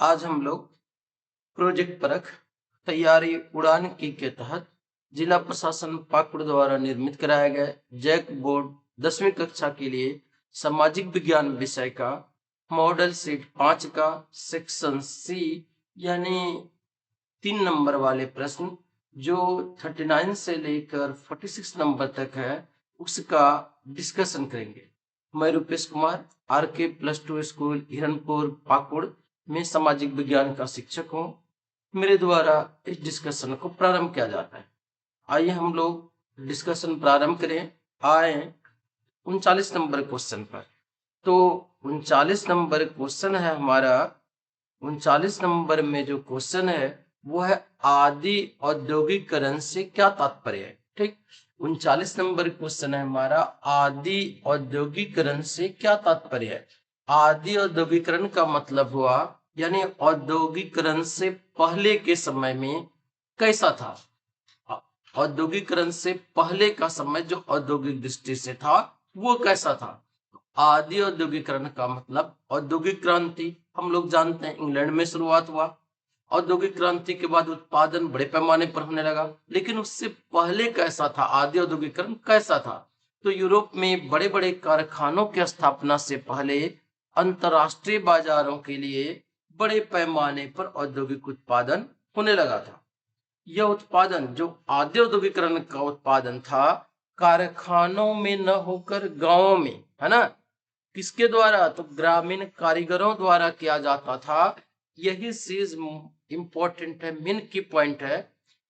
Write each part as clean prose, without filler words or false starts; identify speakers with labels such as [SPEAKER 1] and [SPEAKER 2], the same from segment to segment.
[SPEAKER 1] आज हम लोग प्रोजेक्ट परख तैयारी उड़ान की के तहत जिला प्रशासन पाकुड़ द्वारा निर्मित कराया गया जैक बोर्ड 10वीं कक्षा के लिए सामाजिक विज्ञान विषय का मॉडल सीट 5 का सेक्शन सी यानी 3 नंबर वाले प्रश्न जो 39 से लेकर 46 नंबर तक है उसका डिस्कशन करेंगे। मैं रुपेश कुमार RK+2 स्कूल हिरनपुर पाकुड़ में सामाजिक विज्ञान का शिक्षक हूँ। मेरे द्वारा इस डिस्कशन को प्रारंभ किया जाता है। आइए हम लोग डिस्कशन प्रारंभ करें। आए 39 नंबर क्वेश्चन पर। तो 39 नंबर क्वेश्चन है हमारा। 39 नंबर में जो क्वेश्चन है वो है आदि औद्योगिकरण से क्या तात्पर्य है। ठीक, 39 नंबर क्वेश्चन है हमारा आदि औद्योगिकरण से क्या तात्पर्य है। आदि औद्योगिकरण का मतलब हुआ यानी औद्योगिकरण से पहले के समय में कैसा था। औद्योगिकरण से पहले का समय जो औद्योगिक दृष्टि से था वो कैसा था। आदि औद्योगिकरण का मतलब औद्योगिक क्रांति हम लोग जानते हैं इंग्लैंड में शुरुआत हुआ। औद्योगिक क्रांति के बाद उत्पादन बड़े पैमाने पर होने लगा, लेकिन उससे पहले कैसा था, आदि औद्योगिकरण कैसा था। तो यूरोप में बड़े बड़े कारखानों की स्थापना से पहले अंतरराष्ट्रीय बाजारों के लिए बड़े पैमाने पर औद्योगिक उत्पादन होने लगा था। यह उत्पादन जो आदि औद्योगिकरण का उत्पादन था कारखानों में न होकर गांवों में, है ना, किसके द्वारा, तो ग्रामीण कारीगरों द्वारा किया जाता था। यही चीज इंपॉर्टेंट है, मेन की पॉइंट है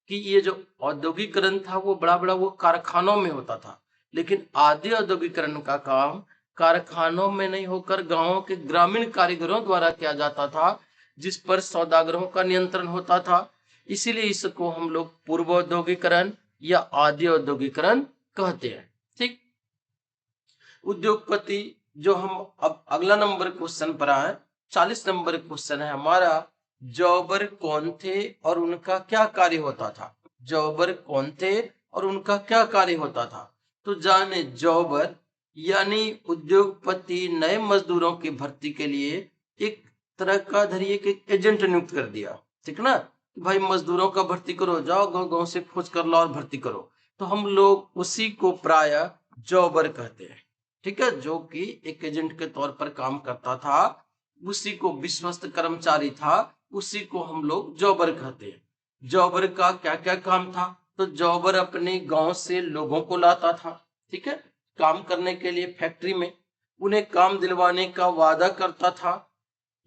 [SPEAKER 1] कि ये जो औद्योगिकरण था वो बड़ा वो कारखानों में होता था, लेकिन आदि औद्योगिकरण का काम कारखानों में नहीं होकर गांवों के ग्रामीण कारीगरों द्वारा किया जाता था, जिस पर सौदागरों का नियंत्रण होता था। इसीलिए इसको हम लोग पूर्व औद्योगिकरण या आदि औद्योगिकरण कहते हैं। ठीक, उद्योगपति जो हम अब अगला नंबर क्वेश्चन पर आए, 40 नंबर क्वेश्चन है हमारा जॉबर कौन थे और उनका क्या कार्य होता था। जॉबर कौन थे और उनका क्या कार्य होता था। तो जाने जॉबर यानी उद्योगपति नए मजदूरों की भर्ती के लिए एक तरह का धरिए एक एजेंट नियुक्त कर दिया। ठीक ना, भाई मजदूरों का भर्ती करो, जाओ गांव गांव से खोज कर लो और भर्ती करो। तो हम लोग उसी को प्राय जॉबर कहते हैं। ठीक है, जो कि एक एजेंट के तौर पर काम करता था, उसी को विश्वस्त कर्मचारी था, उसी को हम लोग जॉबर कहते हैं। जॉबर का क्या क्या काम था, तो जॉबर अपने गांव से लोगों को लाता था, ठीक है, काम करने के लिए फैक्ट्री में, उन्हें काम दिलवाने का वादा करता था।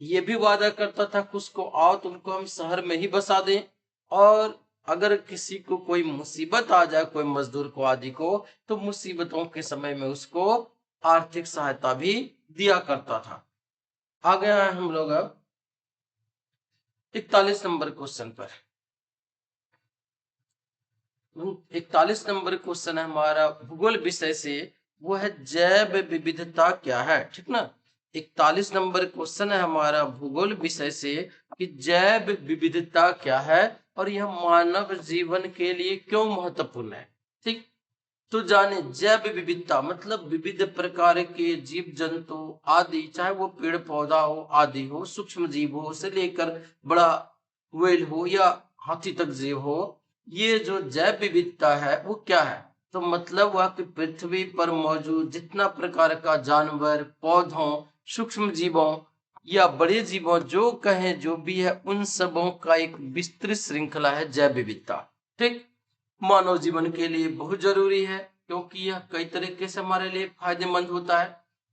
[SPEAKER 1] ये भी वादा करता था कि उसको आओ तुमको हम शहर में ही बसा दें, और अगर किसी को कोई मुसीबत आ जाए, कोई मजदूर को आदि को, तो मुसीबतों के समय में उसको आर्थिक सहायता भी दिया करता था। आ गया है हम लोग अब 41 नंबर क्वेश्चन पर। 41 नंबर क्वेश्चन है हमारा भूगोल विषय से, वो है जैव विविधता क्या है। ठीक ना, 41 नंबर क्वेश्चन है हमारा भूगोल विषय से कि जैव विविधता क्या है और यह मानव जीवन के लिए क्यों महत्वपूर्ण है। ठीक, तो जाने जैव विविधता मतलब विविध प्रकार के जीव जंतु आदि, चाहे वो पेड़ पौधा हो आदि हो, सूक्ष्म जीव हो से लेकर बड़ा व्हेल हो या हाथी तक जीव हो, ये जो जैव विविधता है वो क्या है। तो मतलब हुआ कि पृथ्वी पर मौजूद जितना प्रकार का जानवर, पौधों, सूक्ष्म जीवों या बड़े जीवों, जो कहें जो भी है, उन सबों का एक विस्तृत श्रृंखला है जैव विविधता। ठीक, मानव जीवन के लिए बहुत जरूरी है क्योंकि यह कई तरीके से हमारे लिए फायदेमंद होता है।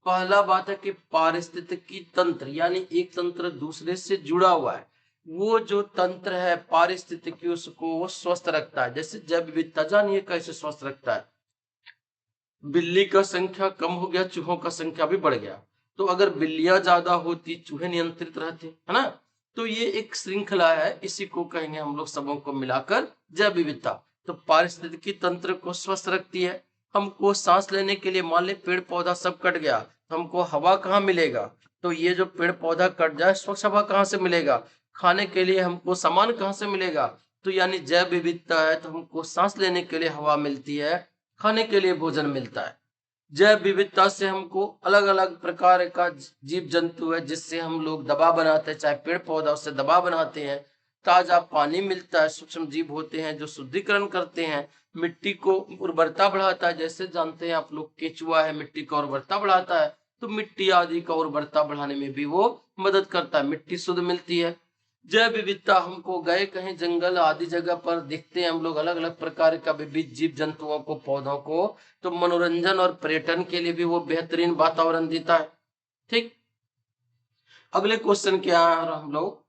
[SPEAKER 1] पहला बात है कि पारिस्थितिकी तंत्र यानी एक तंत्र दूसरे से जुड़ा हुआ है, वो जो तंत्र है पारिस्थितिकी उसको वो स्वस्थ रखता है। जैसे जैव विविधता जानिए कैसे स्वस्थ रखता है। बिल्ली का संख्या कम हो गया, चूहों का संख्या भी बढ़ गया, तो अगर बिल्लियां ज्यादा होती चूहे नियंत्रित रहते, है ना। तो ये एक श्रृंखला है, इसी को कहेंगे हम लोग सबों को मिलाकर जैव विविधता। तो पारिस्थितिकी तंत्र को स्वस्थ रखती है। हमको सांस लेने के लिए मान ले पेड़ पौधा सब कट गया तो हमको हवा कहाँ मिलेगा, तो ये जो पेड़ पौधा कट जाए स्वच्छ हवा कहाँ से मिलेगा, खाने के लिए हमको सामान कहाँ से मिलेगा। तो यानी जैव विविधता है तो हमको सांस लेने के लिए हवा मिलती है, खाने के लिए भोजन मिलता है। जैव विविधता से हमको अलग अलग प्रकार का जीव जंतु है जिससे हम लोग दवा बनाते हैं, चाहे पेड़ पौधा उससे दवा बनाते हैं, ताजा पानी मिलता है, सूक्ष्म जीव होते हैं जो शुद्धिकरण करते हैं, मिट्टी को उर्वरता बढ़ाता है, जैसे जानते हैं आप लोग केचुआ है मिट्टी का उर्वरता बढ़ाता है, तो मिट्टी आदि का उर्वरता बढ़ाने में भी वो मदद करता है, मिट्टी शुद्ध मिलती है। जैव विविधता हमको गए कहीं जंगल आदि जगह पर देखते हैं हम लोग अलग अलग प्रकार का विविध जीव जंतुओं को, पौधों को, तो मनोरंजन और पर्यटन के लिए भी वो बेहतरीन वातावरण देता है। ठीक, अगले क्वेश्चन क्या है हम लोग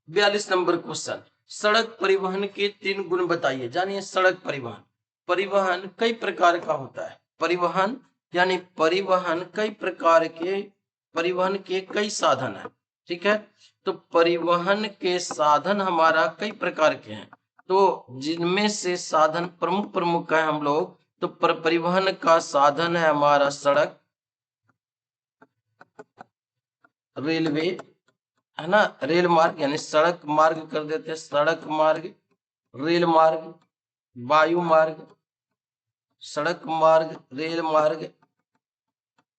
[SPEAKER 1] 42 नंबर क्वेश्चन, सड़क परिवहन के 3 गुण बताइए। जानिए सड़क परिवहन, परिवहन कई प्रकार का होता है, परिवहन यानी परिवहन कई प्रकार के, परिवहन के कई साधन है। ठीक है, तो परिवहन के साधन हमारा कई प्रकार के हैं, तो जिनमें से साधन प्रमुख प्रमुख है हम लोग, तो परिवहन का साधन है हमारा सड़क, रेलवे, है ना, रेल मार्ग यानी सड़क मार्ग कर देते हैं, सड़क मार्ग, रेल मार्ग, वायु मार्ग, सड़क मार्ग, रेल मार्ग,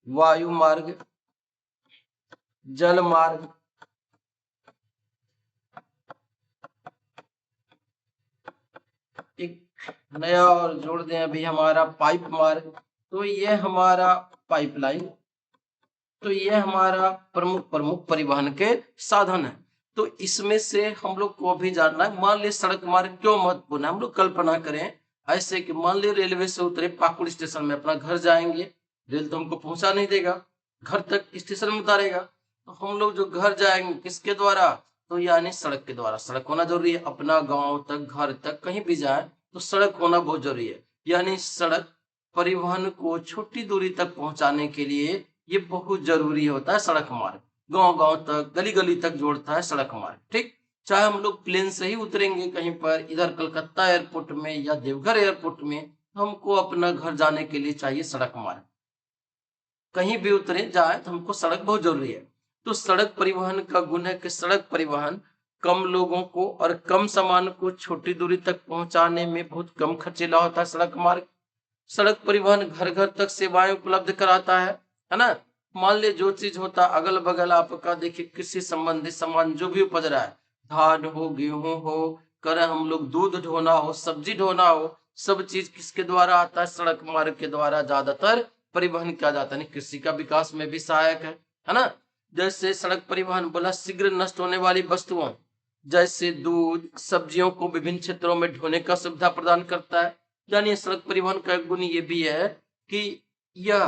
[SPEAKER 1] वायु मार्ग, जल मार्ग, एक नया और जोड़ दें अभी हमारा पाइप मार्ग, तो ये हमारा पाइपलाइन, तो ये हमारा प्रमुख प्रमुख परिवहन के साधन है। तो इसमें से हम लोग को भी जानना है, मान लीजिए सड़क मार्ग क्यों महत्वपूर्ण है, हम लोग कल्पना करें ऐसे कि मान लीजिए रेलवे से उतरे पाकुड़ स्टेशन में अपना घर जाएंगे, रेल तो हमको पहुंचा नहीं देगा, घर तक स्टेशन में उतारेगा, तो हम लोग जो घर जाएंगे किसके द्वारा, तो यानी सड़क के द्वारा। सड़क होना जरूरी है, अपना गांव तक घर तक कहीं भी जाए तो सड़क होना बहुत जरूरी है, यानी सड़क परिवहन को छोटी दूरी तक पहुंचाने के लिए ये बहुत जरूरी होता है। सड़क मार्ग गांव गांव तक, गली गली तक जोड़ता है सड़क मार्ग। ठीक, चाहे हम लोग प्लेन से ही उतरेंगे कहीं पर इधर कलकत्ता एयरपोर्ट में या देवघर एयरपोर्ट में, हमको अपना घर जाने के लिए चाहिए सड़क मार्ग, कहीं भी उतरे जाए तो हमको सड़क बहुत जरूरी है। तो सड़क परिवहन का गुण है कि सड़क परिवहन कम लोगों को और कम सामान को छोटी दूरी तक पहुंचाने में बहुत कम खर्चीला होता है सड़क मार्ग। सड़क परिवहन घर घर तक सेवाएं उपलब्ध कराता है ना। मान लीजिए जो चीज होता है अगल बगल आपका, देखिए कृषि संबंधित सामान जो भी उपज रहा है, धान हो, गेहूं हो, कर हम लोग दूध ढोना हो, सब्जी ढोना हो, सब चीज किसके द्वारा आता है, सड़क मार्ग के द्वारा ज्यादातर परिवहन किया जाता है। कृषि का विकास में भी सहायक है ना। जैसे सड़क परिवहन बोला शीघ्र नष्ट होने वाली वस्तुओं जैसे दूध, सब्जियों को विभिन्न क्षेत्रों में ढोने का सुविधा प्रदान करता है। यानी सड़क परिवहन का गुण ये भी है कि यह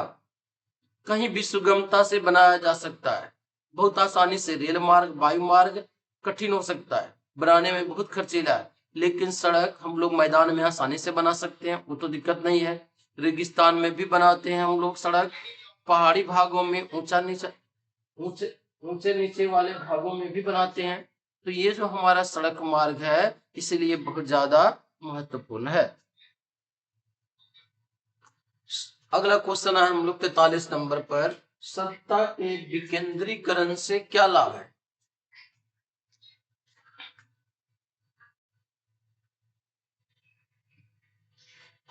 [SPEAKER 1] कहीं भी सुगमता से बनाया जा सकता है, बहुत आसानी से। रेल मार्ग, वायु मार्ग कठिन हो सकता है, बनाने में बहुत खर्चीला है, लेकिन सड़क हम लोग मैदान में आसानी से बना सकते हैं, वो तो दिक्कत नहीं है। रेगिस्तान में भी बनाते हैं हम लोग सड़क, पहाड़ी भागों में ऊंचा नीचा ऊंचे ऊंचे नीचे वाले भागों में भी बनाते हैं। तो ये जो हमारा सड़क मार्ग है इसलिए बहुत ज्यादा महत्वपूर्ण है। अगला क्वेश्चन है हम लोग 43 नंबर पर, सत्ता के विकेंद्रीकरण से क्या लाभ है।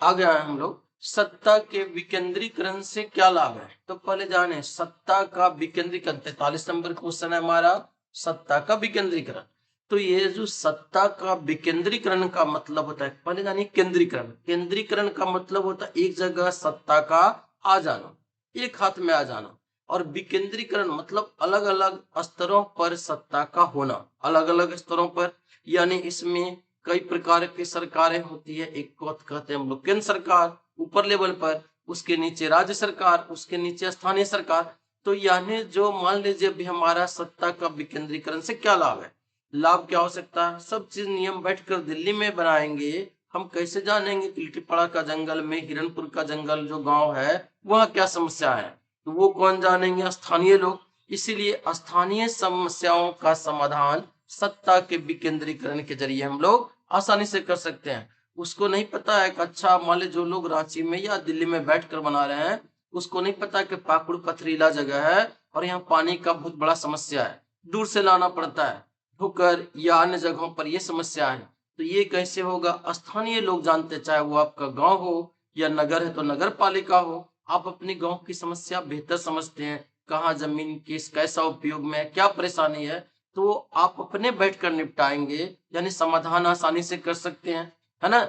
[SPEAKER 1] आ गया है हम लोग, सत्ता के विकेंद्रीकरण से क्या लाभ है। तो पहले जाने सत्ता का विकेंद्रीकरण, 43 नंबर क्वेश्चन है हमारा, सत्ता का विकेंद्रीकरण। तो ये जो सत्ता का विकेंद्रीकरण का मतलब होता है, पहले जानिए केंद्रीकरण। केंद्रीकरण का मतलब होता है एक जगह सत्ता का आ जाना, एक हाथ में आ जाना, और विकेंद्रीकरण मतलब अलग अलग स्तरों पर सत्ता का होना, अलग अलग स्तरों पर। यानी इसमें कई प्रकार की सरकारें होती है, एक को कहते हैं हम लोग केंद्र सरकार ऊपर लेवल पर, उसके नीचे राज्य सरकार, उसके नीचे स्थानीय सरकार। तो यानी जो मान लीजिए भी हमारा सत्ता का विकेंद्रीकरण से क्या लाभ है, लाभ क्या हो सकता है, सब चीज नियम बैठकर दिल्ली में बनाएंगे, हम कैसे जानेंगे कि लिट्टीपाड़ा का जंगल में, हिरणपुर का जंगल जो गांव है वहाँ क्या समस्या है, तो वो कौन जानेंगे, स्थानीय लोग। इसीलिए स्थानीय समस्याओं का समाधान सत्ता के विकेंद्रीकरण के जरिए हम लोग आसानी से कर सकते हैं। उसको नहीं पता है कि अच्छा मान लीजिए जो लोग रांची में या दिल्ली में बैठकर बना रहे हैं, उसको नहीं पता कि पाकुड़ पथरीला जगह है और यहाँ पानी का बहुत बड़ा समस्या है, दूर से लाना पड़ता है, ठोकर या अन्य जगहों पर यह समस्या है। तो ये कैसे होगा, स्थानीय लोग जानते, चाहे वो आपका गांव हो या नगर है तो नगर पालिका हो, आप अपने गांव की समस्या बेहतर समझते हैं, कहाँ जमीन किस कैसा उपयोग में है, क्या परेशानी है, तो आप अपने बैठकर निपटाएंगे, यानी समाधान आसानी से कर सकते हैं, है ना।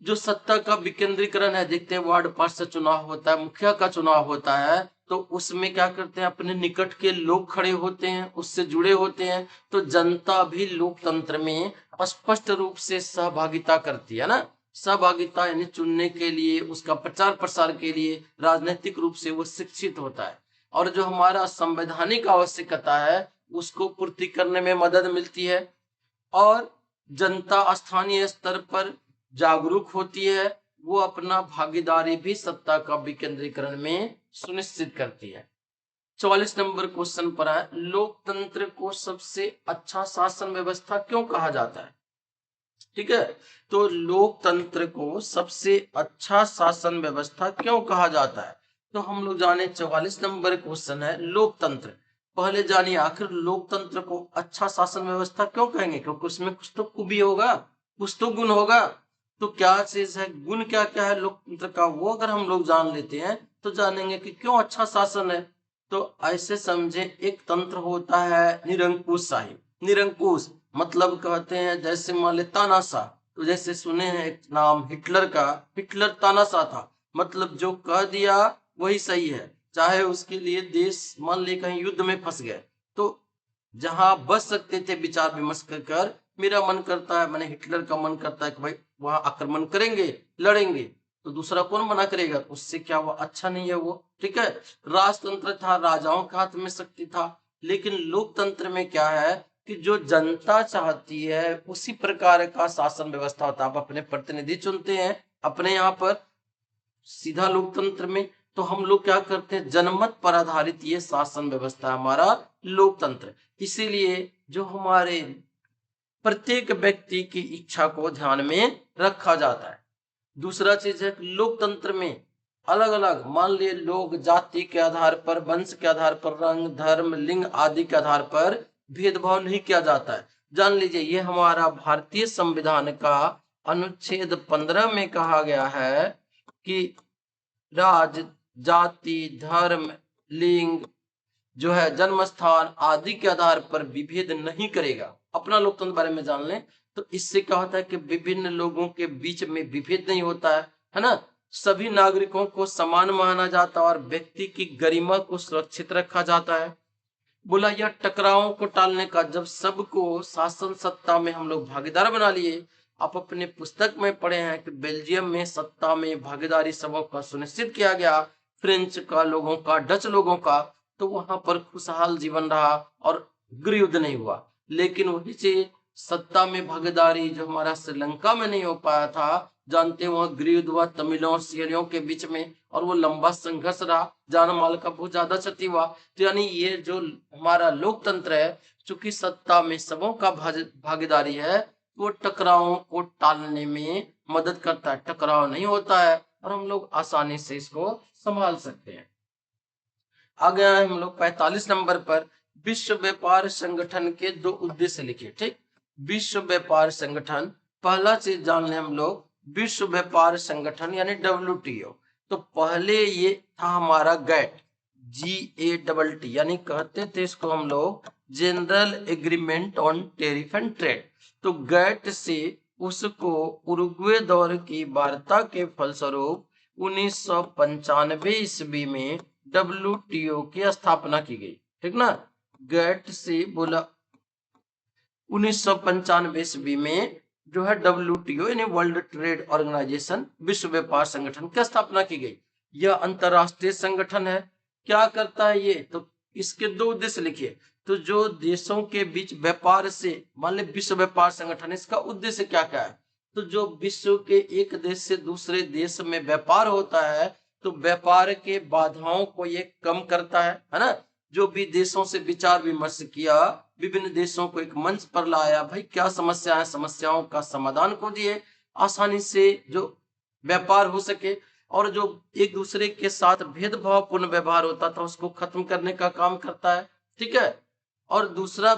[SPEAKER 1] जो सत्ता का विकेंद्रीकरण है, देखते हैं वार्ड पार्षद चुनाव होता है, मुखिया का चुनाव होता है, तो उसमें क्या करते हैं, अपने निकट के लोग खड़े होते हैं, उससे जुड़े होते हैं, तो जनता भी लोकतंत्र में स्पष्ट रूप से सहभागिता करती है ना। सहभागिता यानी चुनने के लिए, उसका प्रचार प्रसार के लिए राजनीतिक रूप से वो शिक्षित होता है, और जो हमारा संवैधानिक आवश्यकता है उसको पूर्ति करने में मदद मिलती है, और जनता स्थानीय स्तर पर जागरूक होती है, वो अपना भागीदारी भी सत्ता का विकेंद्रीकरण में सुनिश्चित करती है। 44 नंबर क्वेश्चन पर है, लोकतंत्र को सबसे अच्छा शासन व्यवस्था क्यों कहा जाता है। ठीक है, तो लोकतंत्र को सबसे अच्छा शासन व्यवस्था क्यों कहा जाता है, तो हम लोग जाने 44 नंबर क्वेश्चन है लोकतंत्र। पहले जानिए आखिर लोकतंत्र को अच्छा शासन व्यवस्था क्यों कहेंगे, क्योंकि उसमें कुछ तो खूबी होगा, कुछ तो गुण होगा। तो क्या चीज है, गुण क्या क्या है लोकतंत्र का, वो अगर हम लोग जान लेते हैं तो जानेंगे कि क्यों अच्छा शासन है। तो ऐसे समझे, एक तंत्र होता है निरंकुश शाही। निरंकुश मतलब कहते हैं जैसे मान ले तानाशाह, तो जैसे सुने हैं एक नाम हिटलर का, हिटलर तानाशाह था, मतलब जो कह दिया वही सही है, चाहे उसके लिए देश मान ले कहीं युद्ध में फंस गए, तो जहां बच सकते थे विचार विमर्श कर, मेरा मन करता है, मैंने हिटलर का मन करता है कि भाई वहां आक्रमण करेंगे, लड़ेंगे, तो दूसरा कौन मना करेगा, उससे क्या वो अच्छा नहीं है वो। ठीक है, राजतंत्र था, राजाओं के हाथ में शक्ति था, लेकिन लोकतंत्र में क्या है कि जो जनता चाहती है उसी प्रकार का शासन व्यवस्था होता है। आप अपने प्रतिनिधि चुनते हैं अपने यहाँ पर सीधा लोकतंत्र में, तो हम लोग क्या करते हैं, जनमत पर आधारित ये शासन व्यवस्था हमारा लोकतंत्र। इसीलिए जो हमारे प्रत्येक व्यक्ति की इच्छा को ध्यान में रखा जाता है। दूसरा चीज है लोकतंत्र में अलग अलग मान लिए लोग जाति के आधार पर, वंश के आधार पर, रंग धर्म लिंग आदि के आधार पर भेदभाव नहीं किया जाता है। जान लीजिए ये हमारा भारतीय संविधान का अनुच्छेद 15 में कहा गया है कि राज जाति धर्म लिंग जो है जन्म स्थान आदि के आधार पर विभेद नहीं करेगा। अपना लोकतंत्र बारे में जान लें, तो इससे क्या होता है कि विभिन्न लोगों के बीच में विभेद नहीं होता है ना। सभी नागरिकों को समान माना जाता है और व्यक्ति की गरिमा को सुरक्षित रखा जाता है। बोला यह टकरावों को टालने का, जब सबको शासन सत्ता में हम लोग भागीदार बना लिए। आप अपने पुस्तक में पढ़े हैं कि बेल्जियम में सत्ता में भागीदारी सबों का सुनिश्चित किया गया, फ्रेंच का लोगों का, डच लोगों का, तो वहां पर खुशहाल जीवन रहा और गृह युद्ध नहीं हुआ। लेकिन वही चीज सत्ता में भागीदारी जो हमारा श्रीलंका में नहीं हो पाया था, जानते हैं वहां गृह युद्ध हुआ तमिलों और सियोलियों के बीच में, और वो लंबा संघर्ष रहा, जान माल का बहुत ज्यादा क्षति हुआ। तो यानी ये जो हमारा लोकतंत्र है, चूंकि सत्ता में सबों का भागीदारी है, वो टकरावों को टालने में मदद करता है, टकराव नहीं होता है और हम लोग आसानी से इसको संभाल सकते हैं। आगे आए हम लोग 45 नंबर पर, विश्व व्यापार संगठन के 2 उद्देश्य लिखे। ठीक, विश्व व्यापार संगठन, पहला चीज जान ले हम लोग, विश्व व्यापार संगठन यानी WTO, तो पहले ये था हमारा गैट, GATT, यानी कहते थे इसको हम लोग general agreement on tariff and trade. तो गैट से उसको उरुग्वे दौर की वार्ता के फलस्वरूप 1995 ईस्वी में WTO की स्थापना की गई। ठीक ना, गैट से बोला 1995 ईस्वी में जो है WTO यानी वर्ल्ड ट्रेड ऑर्गेनाइजेशन, विश्व व्यापार संगठन की स्थापना की गई। यह अंतरराष्ट्रीय संगठन है। क्या करता है ये, तो इसके 2 उद्देश्य लिखिए। तो जो देशों के बीच व्यापार से, मान ली विश्व व्यापार संगठन, इसका उद्देश्य क्या क्या है, तो जो विश्व के एक देश से दूसरे देश में व्यापार होता है, तो व्यापार के बाधाओं को ये कम करता है ना। जो भी देशों से विचार विमर्श किया, विभिन्न देशों को एक मंच पर लाया, भाई क्या समस्या है, समस्याओं का समाधान खोजिए, आसानी से जो व्यापार हो सके, और जो एक दूसरे के साथ भेदभावपूर्ण व्यवहार होता था उसको खत्म करने का काम करता है। ठीक है, और दूसरा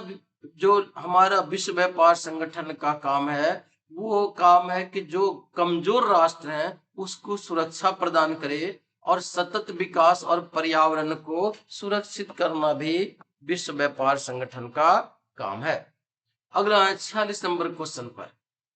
[SPEAKER 1] जो हमारा विश्व व्यापार संगठन का काम है, वो काम है कि जो कमजोर राष्ट्र हैं उसको सुरक्षा प्रदान करे, और सतत विकास और पर्यावरण को सुरक्षित करना भी विश्व व्यापार संगठन का काम है। अगला है 46 नंबर क्वेश्चन पर,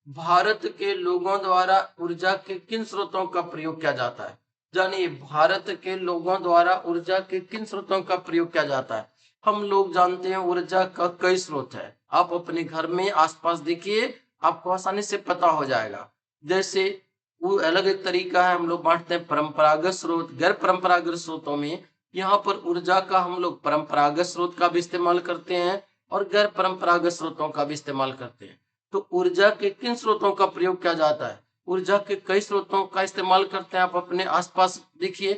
[SPEAKER 1] भारत के लोगों द्वारा ऊर्जा के किन स्रोतों का प्रयोग किया जाता है? जानिए, भारत के लोगों द्वारा ऊर्जा के किन स्रोतों का प्रयोग किया जाता है? हम लोग जानते हैं ऊर्जा का कई स्रोत है। आप अपने घर में आसपास देखिए, आपको आसानी से पता हो जाएगा। जैसे वो अलग एक तरीका है, हम लोग बांटते हैं परंपरागत स्रोत, गैर परंपरागत स्रोतों में। यहाँ पर ऊर्जा का हम लोग परंपरागत स्रोत का भी इस्तेमाल करते हैं और गैर परंपरागत स्रोतों का भी इस्तेमाल करते हैं। तो ऊर्जा के किन स्रोतों का प्रयोग किया जाता है? ऊर्जा के कई स्रोतों का इस्तेमाल करते हैं। आप अपने आसपास देखिए,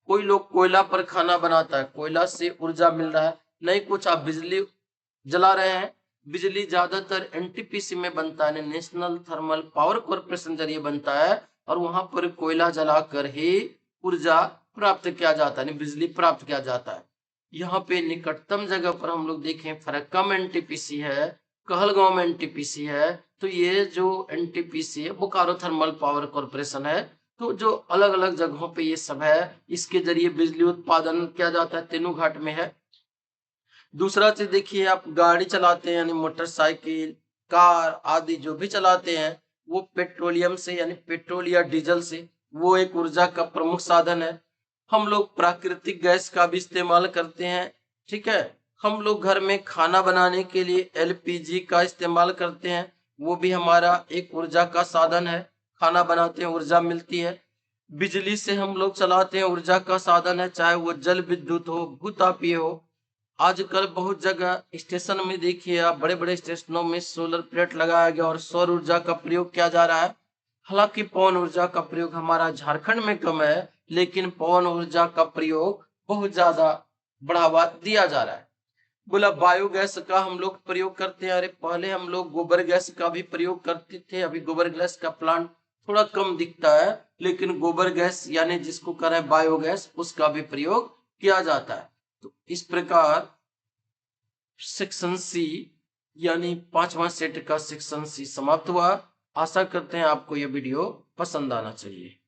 [SPEAKER 1] कोई लोग कोयला पर खाना बनाता है, कोयला से ऊर्जा मिल रहा है। नहीं कुछ आप बिजली जला रहे हैं, बिजली ज्यादातर एनटीपीसी में बनता है, नेशनल थर्मल पावर कॉर्पोरेशन जरिए बनता है, और वहां पर कोयला जलाकर ही ऊर्जा प्राप्त किया जाता है, बिजली प्राप्त किया जाता है। यहाँ पे निकटतम जगह पर हम लोग देखें, फरक्का में एनटीपीसी है, कहलगांव में एनटीपीसी है। तो ये जो एनटीपीसी है बोकारो थर्मल पावर कॉर्पोरेशन है। तो जो अलग अलग जगहों पे ये सब है, इसके जरिए बिजली उत्पादन किया जाता है, तीनों घाट में है। दूसरा चीज देखिए, आप गाड़ी चलाते हैं यानी मोटरसाइकिल, कार आदि जो भी चलाते हैं, वो पेट्रोलियम से यानी पेट्रोल या डीजल से, वो एक ऊर्जा का प्रमुख साधन है। हम लोग प्राकृतिक गैस का भी इस्तेमाल करते हैं। ठीक है, हम लोग घर में खाना बनाने के लिए एलपीजी का इस्तेमाल करते हैं, वो भी हमारा एक ऊर्जा का साधन है। खाना बनाते हैं, ऊर्जा मिलती है। बिजली से हम लोग चलाते हैं, ऊर्जा का साधन है, चाहे वो जल विद्युत हो, भूतापीय हो। आजकल बहुत जगह स्टेशन में देखिए आप, बड़े बड़े स्टेशनों में सोलर प्लेट लगाया गया और सौर ऊर्जा का प्रयोग किया जा रहा है। हालांकि पवन ऊर्जा का प्रयोग हमारा झारखंड में कम है, लेकिन पवन ऊर्जा का प्रयोग बहुत ज्यादा बढ़ावा दिया जा रहा है। बोला बायोगैस का हम लोग प्रयोग करते हैं। अरे पहले हम लोग गोबर गैस का भी प्रयोग करते थे, अभी गोबर गैस का प्लांट थोड़ा कम दिखता है, लेकिन गोबर गैस यानी जिसको कह रहे हैं बायोगैस, उसका भी प्रयोग किया जाता है। तो इस प्रकार सेक्शन सी यानी 5वां सेट का सेक्शन सी समाप्त हुआ। आशा करते हैं आपको यह वीडियो पसंद आना चाहिए।